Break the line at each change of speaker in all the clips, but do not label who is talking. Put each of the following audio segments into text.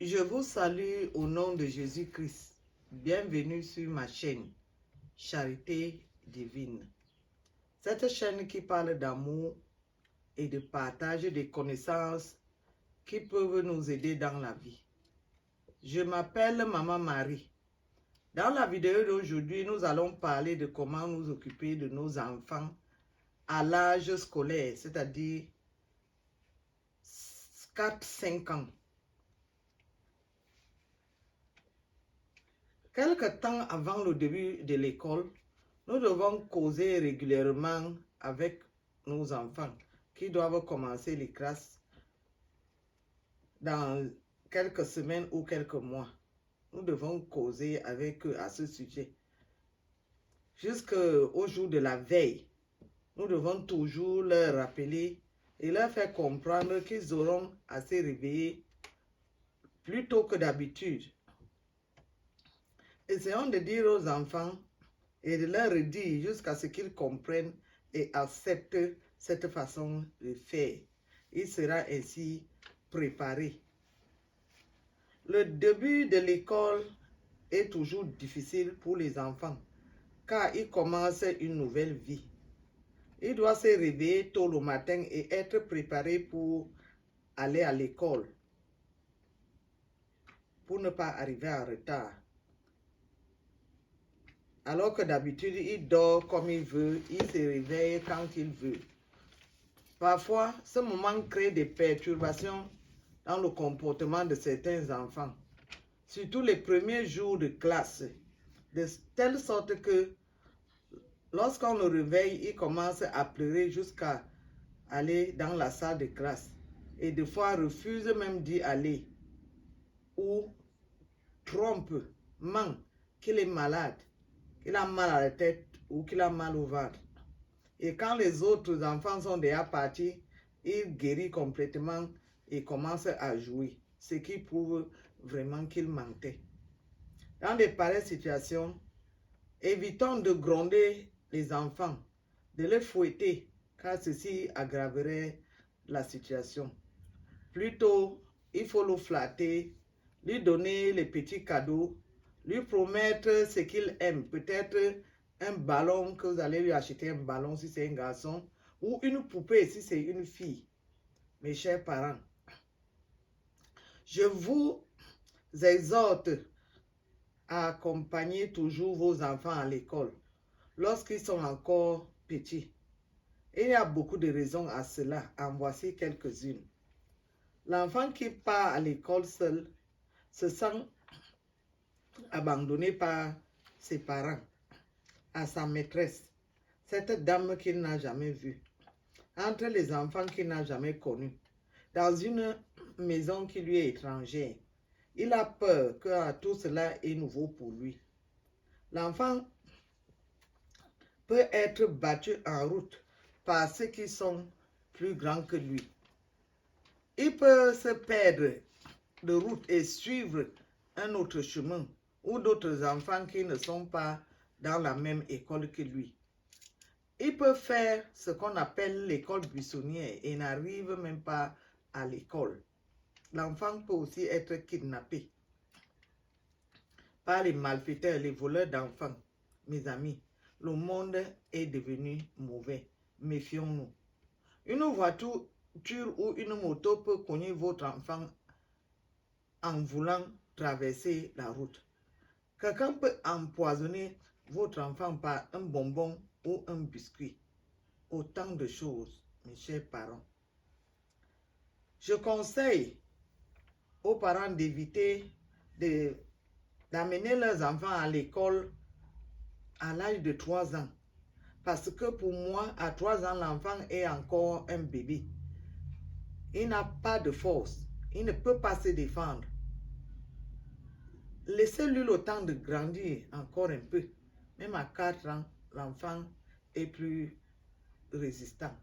Je vous salue au nom de Jésus-Christ. Bienvenue sur ma chaîne Charité Divine. Cette chaîne qui parle d'amour et de partage des connaissances qui peuvent nous aider dans la vie. Je m'appelle Maman Marie. Dans la vidéo d'aujourd'hui, nous allons parler de comment nous occuper de nos enfants à l'âge scolaire, c'est-à-dire 4-5 ans. Quelque temps avant le début de l'école, nous devons causer régulièrement avec nos enfants qui doivent commencer les classes dans quelques semaines ou quelques mois. Nous devons causer avec eux à ce sujet. Jusqu'au jour de la veille, nous devons toujours leur rappeler et leur faire comprendre qu'ils auront à se réveiller plus tôt que d'habitude. Essayons de dire aux enfants et de leur redire jusqu'à ce qu'ils comprennent et acceptent cette façon de faire. Il sera ainsi préparé. Le début de l'école est toujours difficile pour les enfants car ils commencent une nouvelle vie. Ils doivent se réveiller tôt le matin et être préparés pour aller à l'école pour ne pas arriver en retard. Alors que d'habitude, il dort comme il veut, il se réveille quand il veut. Parfois, ce moment crée des perturbations dans le comportement de certains enfants, surtout les premiers jours de classe, de telle sorte que lorsqu'on le réveille, il commence à pleurer jusqu'à aller dans la salle de classe et des fois refuse même d'y aller ou trompe, ment qu'il est malade, qu'il a mal à la tête ou qu'il a mal au ventre. Et quand les autres enfants sont déjà partis, il guérit complètement et commence à jouer, ce qui prouve vraiment qu'il mentait. Dans de pareilles situations, évitons de gronder les enfants, de les fouetter, car ceci aggraverait la situation. Plutôt, il faut le flatter, lui donner les petits cadeaux, lui promettre ce qu'il aime, peut-être un ballon, que vous allez lui acheter un ballon si c'est un garçon, ou une poupée si c'est une fille. Mes chers parents, je vous exhorte à accompagner toujours vos enfants à l'école lorsqu'ils sont encore petits. Il y a beaucoup de raisons à cela, en voici quelques-unes. L'enfant qui part à l'école seul se sent abandonné par ses parents, à sa maîtresse, cette dame qu'il n'a jamais vue, entre les enfants qu'il n'a jamais connus, dans une maison qui lui est étrangère. Il a peur que tout cela est nouveau pour lui. L'enfant peut être battu en route par ceux qui sont plus grands que lui. Il peut se perdre de route et suivre un autre chemin ou d'autres enfants qui ne sont pas dans la même école que lui. Il peut faire ce qu'on appelle l'école buissonnière et n'arrive même pas à l'école. L'enfant peut aussi être kidnappé par les malfaiteurs, les voleurs d'enfants. Mes amis, le monde est devenu mauvais. Méfions-nous. Une voiture ou une moto peut cogner votre enfant en voulant traverser la route. Quelqu'un peut empoisonner votre enfant par un bonbon ou un biscuit. Autant de choses, mes chers parents. Je conseille aux parents d'éviter d'amener leurs enfants à l'école à l'âge de 3 ans. Parce que pour moi, à 3 ans, l'enfant est encore un bébé. Il n'a pas de force. Il ne peut pas se défendre. Laissez-lui le temps de grandir encore un peu. Même à 4 ans, l'enfant est plus résistant.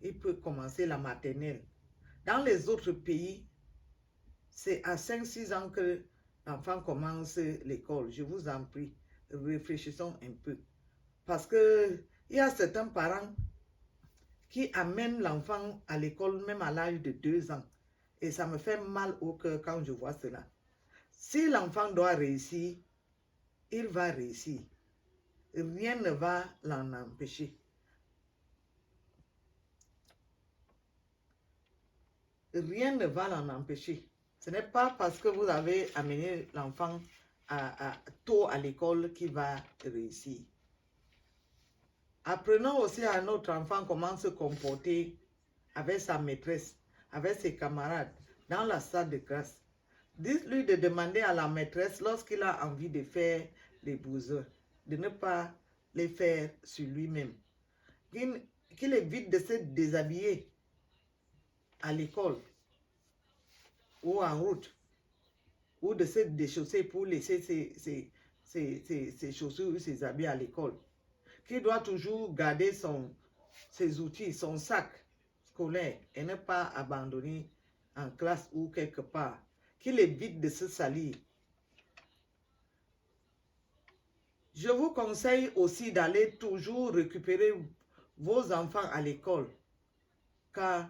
Il peut commencer la maternelle. Dans les autres pays, c'est à 5-6 ans que l'enfant commence l'école. Je vous en prie, réfléchissons un peu. Parce que il y a certains parents qui amènent l'enfant à l'école même à l'âge de 2 ans. Et ça me fait mal au cœur quand je vois cela. Si l'enfant doit réussir, il va réussir. Rien ne va l'en empêcher. Rien ne va l'en empêcher. Ce n'est pas parce que vous avez amené l'enfant tôt à l'école qu'il va réussir. Apprenons aussi à notre enfant comment se comporter avec sa maîtresse, avec ses camarades, dans la salle de classe. Dites-lui de demander à la maîtresse lorsqu'il a envie de faire des besoins, de ne pas les faire sur lui-même. Qu'il évite de se déshabiller à l'école ou en route, ou de se déchausser pour laisser ses chaussures ou ses habits à l'école. Qu'il doit toujours garder ses outils, son sac scolaire et ne pas abandonner en classe ou quelque part. Qu'il évite de se salir. Je vous conseille aussi d'aller toujours récupérer vos enfants à l'école, car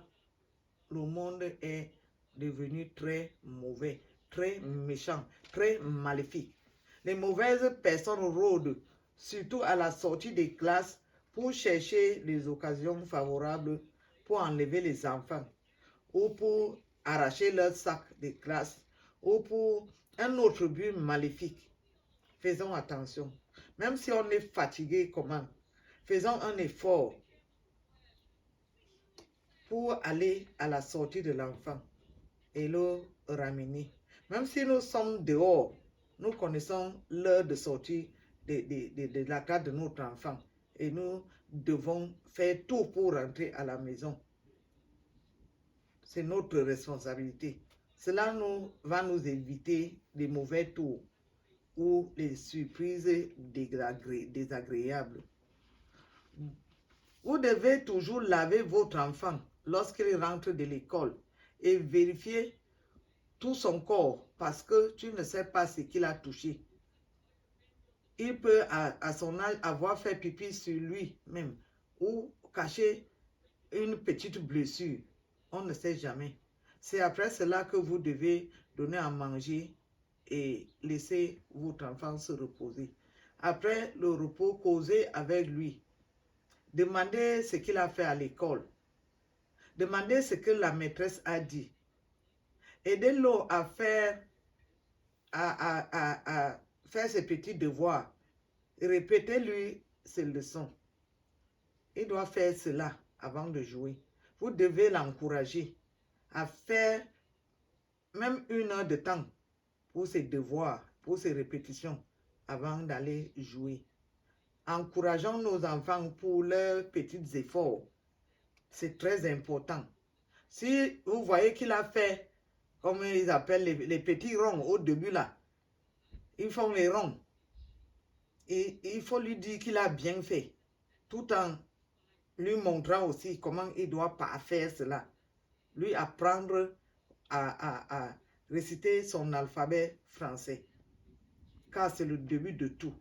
le monde est devenu très mauvais, très méchant, très maléfique. Les mauvaises personnes rôdent, surtout à la sortie des classes, pour chercher les occasions favorables pour enlever les enfants, ou pour arracher leur sac de classe, ou pour un autre but maléfique. Faisons attention. Même si on est fatigué, comment? Faisons un effort pour aller à la sortie de l'enfant et le ramener. Même si nous sommes dehors, nous connaissons l'heure de sortie de la classe de notre enfant et nous devons faire tout pour rentrer à la maison. C'est notre responsabilité. Cela va nous éviter des mauvais tours ou les surprises désagréables. Vous devez toujours laver votre enfant lorsqu'il rentre de l'école et vérifier tout son corps parce que tu ne sais pas ce qu'il a touché. Il peut à son âge avoir fait pipi sur lui-même ou cacher une petite blessure. On ne sait jamais. C'est après cela que vous devez donner à manger et laisser votre enfant se reposer. Après le repos, causez avec lui. Demandez ce qu'il a fait à l'école. Demandez ce que la maîtresse a dit. Aidez-le à faire ses petits devoirs. Répétez-lui ses leçons. Il doit faire cela avant de jouer. Vous devez l'encourager à faire même 1 heure de temps pour ses devoirs, pour ses répétitions avant d'aller jouer. Encourageons nos enfants pour leurs petits efforts. C'est très important. Si vous voyez qu'il a fait, comme ils appellent les petits ronds au début là, ils font les ronds. Et il faut lui dire qu'il a bien fait, tout en lui montrant aussi comment il doit pas faire cela. Lui apprendre à réciter son alphabet français, car c'est le début de tout.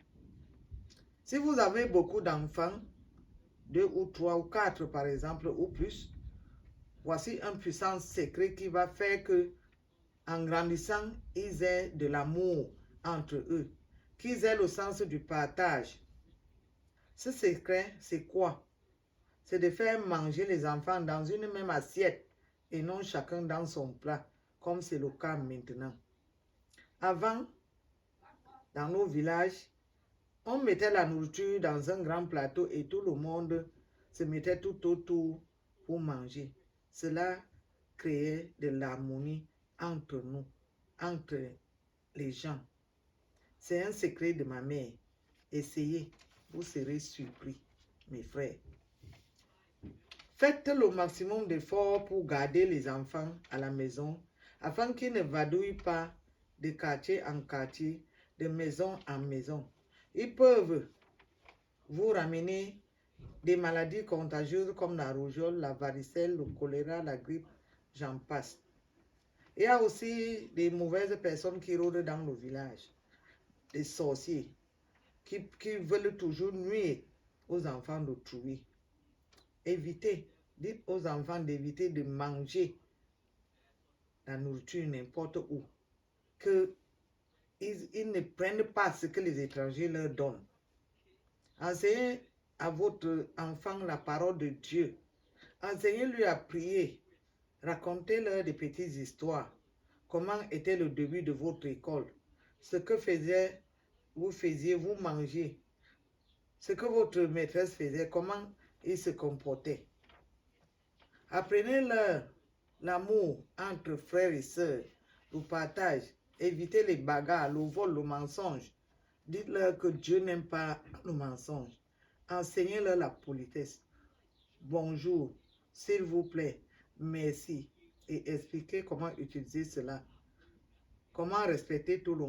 Si vous avez beaucoup d'enfants, 2 ou 3 ou 4 par exemple, ou plus, voici un puissant secret qui va faire que, en grandissant, ils aient de l'amour entre eux, qu'ils aient le sens du partage. Ce secret, c'est quoi? C'est de faire manger les enfants dans une même assiette et non chacun dans son plat, comme c'est le cas maintenant. Avant, dans nos villages, on mettait la nourriture dans un grand plateau et tout le monde se mettait tout autour pour manger. Cela créait de l'harmonie entre nous, entre les gens. C'est un secret de ma mère. Essayez, vous serez surpris, mes frères. Faites le maximum d'efforts pour garder les enfants à la maison afin qu'ils ne vadouillent pas de quartier en quartier, de maison en maison. Ils peuvent vous ramener des maladies contagieuses comme la rougeole, la varicelle, le choléra, la grippe, j'en passe. Il y a aussi des mauvaises personnes qui rôdent dans le village, des sorciers qui veulent toujours nuire aux enfants d'autrui. Évitez, dites aux enfants d'éviter de manger la nourriture n'importe où, que ils ne prennent pas ce que les étrangers leur donnent. Enseignez à votre enfant la parole de Dieu. Enseignez-lui à prier. Racontez-leur des petites histoires. Comment était le début de votre école? Ce que vous faisiez, vous mangez. Ce que votre maîtresse faisait, comment il se comportait. Apprenez-leur l'amour entre frères et sœurs, le partage. Évitez les bagarres, le vol, le mensonge. Dites-leur que Dieu n'aime pas le mensonge. Enseignez-leur la politesse. Bonjour, s'il vous plaît, merci. Et expliquez comment utiliser cela. Comment respecter tout le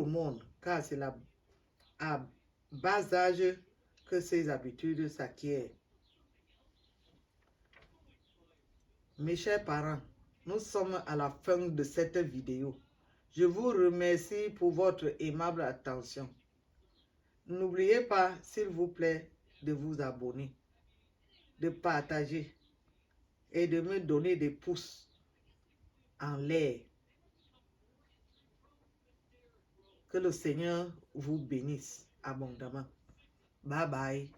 monde, car c'est à bas âge que ces habitudes s'acquièrent. Mes chers parents, nous sommes à la fin de cette vidéo. Je vous remercie pour votre aimable attention. N'oubliez pas, s'il vous plaît, de vous abonner, de partager et de me donner des pouces en l'air. Que le Seigneur vous bénisse abondamment. Bye bye.